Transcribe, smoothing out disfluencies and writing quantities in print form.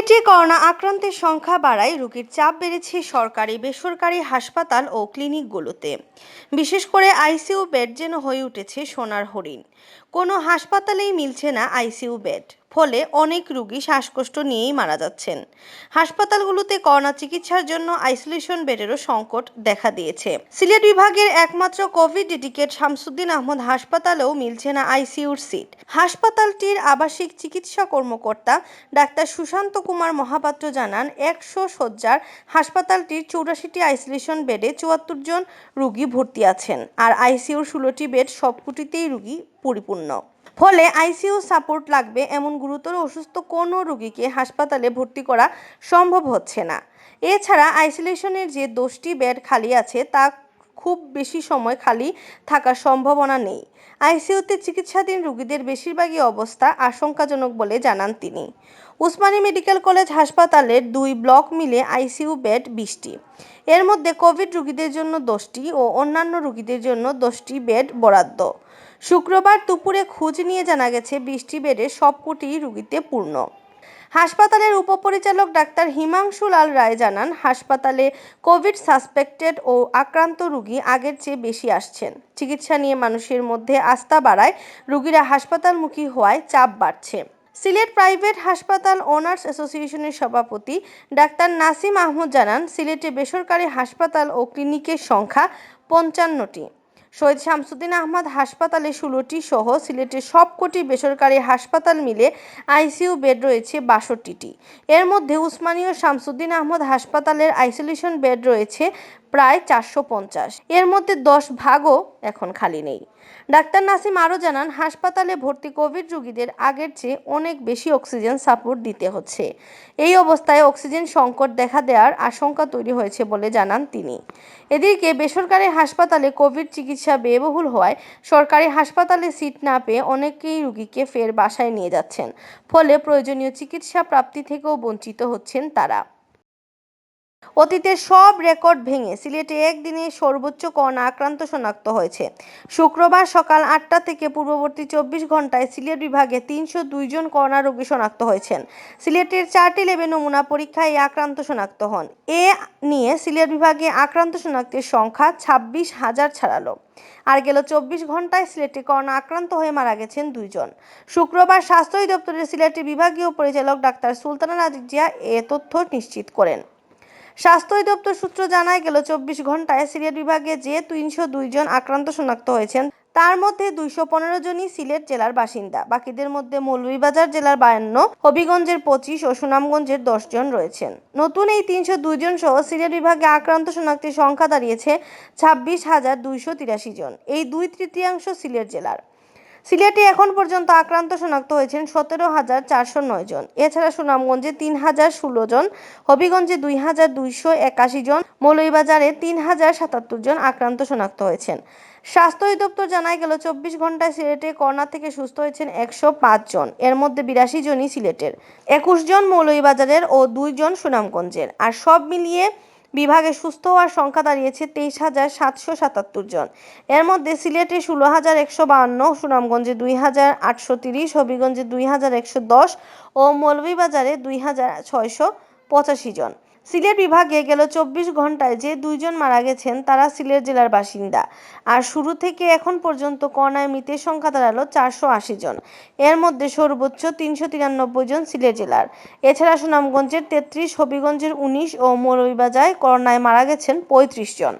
সিলেটে করোনা আক্রান্তের সংখ্যা বাড়ায় রোগীর চাপ বেড়েছে সরকারি বেসরকারি হাসপাতাল ও ক্লিনিকগুলোতে। বিশেষ করে আইসিইউ বেড যেন হয়ে উঠেছে সোনার হরিণ। কোনো হাসপাতালেই মিলছে না আইসিইউ বেড, ফলে অনেক রোগী শ্বাসকষ্ট নিয়েই মারা যাচ্ছেন। হাসপাতালগুলোতে করোনা চিকিৎসার জন্য আইসোলেশন বেডেরও সংকট দেখা দিয়েছে। সিলেট বিভাগের একমাত্র কোভিড ডেডিকেট শামসুদ্দিন আহমদ হাসপাতালেও মিলছে না আইসিইউর সিট। হাসপাতালটির আবাসিক চিকিৎসা কর্মকর্তা ডাক্তার সুশান্ত কুমার মহাপাত্র জানান, ১০০ শয্যার হাসপাতালটির ৮৪টি আইসোলেশন বেডে ৭৪ জন রোগী ভর্তি আছেন, আর আইসিইউর ১৬টি বেড সবকটিতেই রোগী পরিপূর্ণ। ফলে আইসিইউ সাপোর্ট লাগবে এমন গুরুতর অসুস্থ কোনো রোগীকে হাসপাতালে ভর্তি করা সম্ভব হচ্ছে না। এছাড়া আইসোলেশনের যে ১০টি বেড খালি আছে তা খুব বেশি সময় খালি থাকার সম্ভাবনা নেই। আইসিইউতে চিকিৎসাধীন রোগীদের বেশিরভাগই অবস্থা আশঙ্কাজনক বলে জানান তিনি। উসমানী মেডিকেল কলেজ হাসপাতালের ২ ব্লক মিলে আইসিইউ বেড ২০টি। এর মধ্যে কোভিড রোগীদের জন্য ১০টি ও অন্যান্য রোগীদের জন্য ১০টি বেড বরাদ্দ। শুক্রবার দুপুরে খোঁজ নিয়ে জানা গেছে ২০টি বেডের সবকটি রোগীতে পূর্ণ। হাসপাতালের উপপরিচালক ডাক্তার হিমাংশু লাল রায় জানান, হাসপাতালে কোভিড সাসপেক্টেড ও আক্রান্ত রোগী আগের চেয়ে বেশি আসছেন। চিকিৎসা নিয়ে মানুষের মধ্যে আস্থা বাড়ায় রোগীরা হাসপাতালমুখী হওয়ায় চাপ বাড়ছে। সিলেট প্রাইভেট হাসপাতাল ওনার্স অ্যাসোসিয়েশনের সভাপতি ডাক্তার নাসিম আহমদ জানান, সিলেটে বেসরকারি হাসপাতাল ও ক্লিনিকের সংখ্যা ৫৫টি। শহীদ শামসুদ্দিন আহমদ হাসপাতালে ১৬টি সহ সিলেটের সবকটি বেসরকারি হাসপাতাল মিলে আইসিইউ বেড রয়েছে ৬২টি। এর মধ্যে উসমানী ও শামসুদ্দিন আহমদ হাসপাতালের আইসোলেশন বেড রয়েছে প্রায় ৪৫০। এর মধ্যে ১০ ভাগও এখন খালি নেই। ডাক্তার নাসিম আরও জানান, হাসপাতালে ভর্তি কোভিড রোগীদের আগের চেয়ে অনেক বেশি অক্সিজেন সাপোর্ট দিতে হচ্ছে। এই অবস্থায় অক্সিজেন সংকট দেখা দেওয়ার আশঙ্কা তৈরি হয়েছে বলে জানান তিনি। এদিকে বেসরকারি হাসপাতালে কোভিড চিকিৎসা ব্যয়বহুল হওয়ায় সরকারি হাসপাতালে সিট না পেয়ে অনেকেই রোগীকে ফের বাসায় নিয়ে যাচ্ছেন। ফলে প্রয়োজনীয় চিকিৎসা প্রাপ্তি থেকেও বঞ্চিত হচ্ছেন তারা। অতীতের সব রেকর্ড ভেঙে সিলেটে একদিনে সর্বোচ্চ করোনা আক্রান্ত শনাক্ত হয়েছে। শুক্রবার সকাল ৮টা থেকে পূর্ববর্তী ২৪ ঘন্টায় সিলেট বিভাগে ৩০২ জন করোনা রোগী শনাক্ত হয়েছেন। সিলেটের 4টি ল্যাবে নমুনা পরীক্ষায় এই আক্রান্ত শনাক্ত হন। এ নিয়ে সিলেট বিভাগে আক্রান্ত শনাক্তের সংখ্যা ২৬,০০০ ছাড়ালো। আর গেল ২৪ ঘন্টায় সিলেটে করোনা আক্রান্ত হয়ে মারা গেছেন ২ জন। শুক্রবার স্বাস্থ্য অধিদপ্তরের সিলেটের বিভাগীয় পরিচালক ডাক্তার সুলতানা রাজিয়া এ তথ্য নিশ্চিত করেন। স্বাস্থ্য অধিদপ্তর সূত্র জানায়, গেল ২৪ ঘন্টায় সিলেট বিভাগে যে ৩০২ জন আক্রান্ত শনাক্ত হয়েছেন তার মধ্যে ২১৫ জনই সিলেট জেলার বাসিন্দা। বাকিদের মধ্যে মৌলভীবাজার জেলার ৫২, হবিগঞ্জের ২৫ ও সুনামগঞ্জের ১০ জন রয়েছেন। নতুন এই ৩০২ জন সহ সিলেট বিভাগে আক্রান্ত শনাক্তের সংখ্যা দাঁড়িয়েছে ২৬,২৮৩ জন। এই ২/৩ সিলেট জেলার। সিলেটে এখন পর্যন্ত আক্রান্ত শনাক্ত হয়েছেন ১৭,৪০৯ জন। এছাড়া সুনামগঞ্জে ৩,০১৬ জন, হবিগঞ্জে ২,২৮১ জন, মৌলভীবাজারে ৩,০৭৭ জন আক্রান্ত শনাক্ত হয়েছেন। স্বাস্থ্য অধিদপ্তর জানায়, গেল ২৪ ঘন্টায় সিলেটে করোনা থেকে সুস্থ হয়েছেন ১০৫ জন। এর মধ্যে ৮২ জনই সিলেটের, ২১ জন মৌলভীবাজারের ও ২ জন সুনামগঞ্জের। আর সব মিলিয়ে বিভাগে সুস্থ হওয়ার সংখ্যা দাঁড়িয়েছে ২৩,৭৭৭ জন। এর মধ্যে সিলেটে ১৬,১৫২, সুনামগঞ্জে ২,৮৩০, হবিগঞ্জে ২,১১০ ও মৌলভীবাজারে ২,৬৮৫ জন। সিলেট বিভাগে গেল ২৪ ঘন্টায় যে ২ জন মারা গেছেন তারা সিলেট জেলার বাসিন্দা। আর শুরু থেকে এখন পর্যন্ত করোনায় মৃতের সংখ্যা দাঁড়ালো ৪৮০ জন। এর মধ্যে সর্বোচ্চ ৩৯৩ জন সিলেট জেলার। এছাড়া সুনামগঞ্জের ৩৩, হবিগঞ্জের ১৯ ও মৌলভীবাজারে করোনায় মারা গেছেন ৩৫ জন।